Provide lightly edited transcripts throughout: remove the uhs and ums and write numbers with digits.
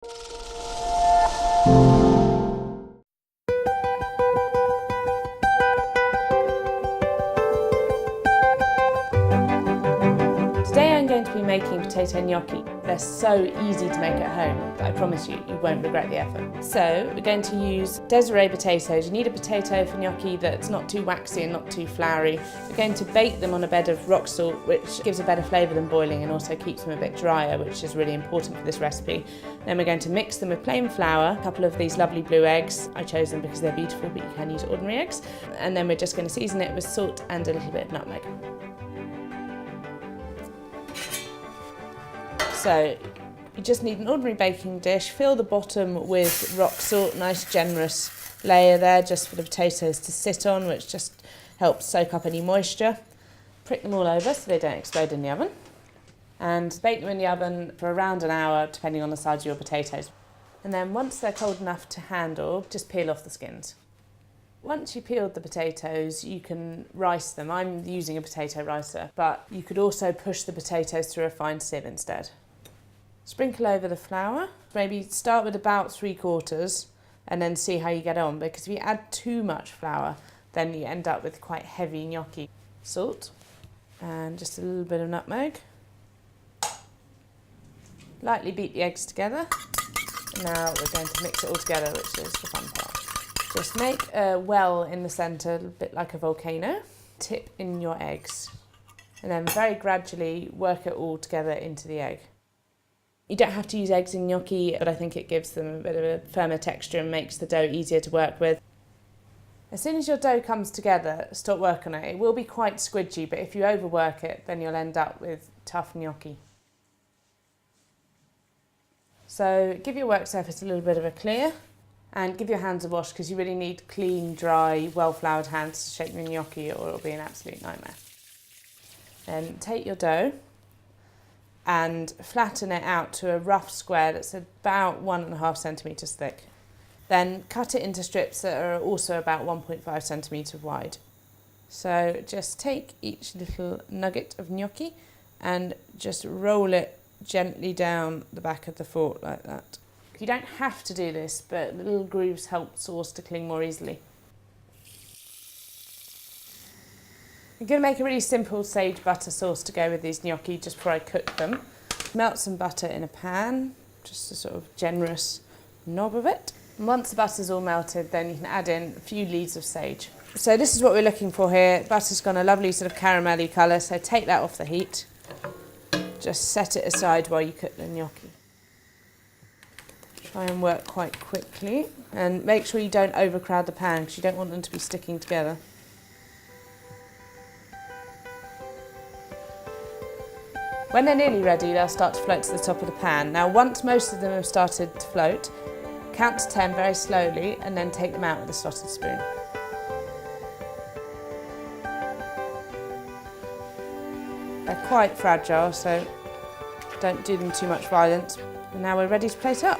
Today I'm going to be making potato gnocchi. They're so easy to make at home that I promise you, you won't regret the effort. So we're going to use Desiree potatoes. You need a potato for gnocchi that's not too waxy and not too floury. We're going to bake them on a bed of rock salt, which gives a better flavour than boiling and also keeps them a bit drier, which is really important for this recipe. Then we're going to mix them with plain flour, a couple of these lovely blue eggs. I chose them because they're beautiful, but you can use ordinary eggs. And then we're just going to season it with salt and a little bit of nutmeg. So you just need an ordinary baking dish, fill the bottom with rock salt, nice generous layer there just for the potatoes to sit on, which just helps soak up any moisture. Prick them all over so they don't explode in the oven. And bake them in the oven for around an hour, depending on the size of your potatoes. And then once they're cold enough to handle, just peel off the skins. Once you peeled the potatoes, you can rice them. I'm using a potato ricer, but you could also push the potatoes through a fine sieve instead. Sprinkle over the flour, maybe start with about 3/4 and then see how you get on, because if you add too much flour then you end up with quite heavy gnocchi. Salt and just a little bit of nutmeg. Lightly beat the eggs together. Now we're going to mix it all together, which is the fun part. Just make a well in the centre, a bit like a volcano. Tip in your eggs and then very gradually work it all together into the egg. You don't have to use eggs in gnocchi, but I think it gives them a bit of a firmer texture and makes the dough easier to work with. As soon as your dough comes together, stop work on it. It will be quite squidgy, but if you overwork it, then you'll end up with tough gnocchi. So give your work surface a little bit of a clear and give your hands a wash, because you really need clean, dry, well-floured hands to shape your gnocchi or it'll be an absolute nightmare. Then take your dough and flatten it out to a rough square that's about 1.5 centimetres thick. Then cut it into strips that are also about 1.5 centimetres wide. So just take each little nugget of gnocchi and just roll it gently down the back of the fork like that. You don't have to do this, but the little grooves help sauce to cling more easily. I'm going to make a really simple sage butter sauce to go with these gnocchi just before I cook them. Melt some butter in a pan, just a sort of generous knob of it. And once the butter's all melted, then you can add in a few leaves of sage. So this is what we're looking for here. Butter's got a lovely sort of caramelly colour, so take that off the heat. Just set it aside while you cook the gnocchi. Try and work quite quickly and make sure you don't overcrowd the pan because you don't want them to be sticking together. When they're nearly ready, they'll start to float to the top of the pan. Now, once most of them have started to float, count to 10 very slowly and then take them out with a slotted spoon. They're quite fragile, so don't do them too much violence. And now we're ready to plate up.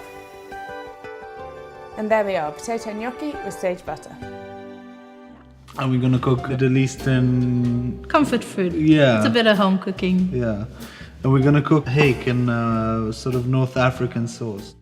And there we are, potato gnocchi with sage butter. Are we gonna cook Middle Eastern? Comfort food. Yeah. It's a bit of home cooking. Yeah. And we're gonna cook hake in sort of North African sauce.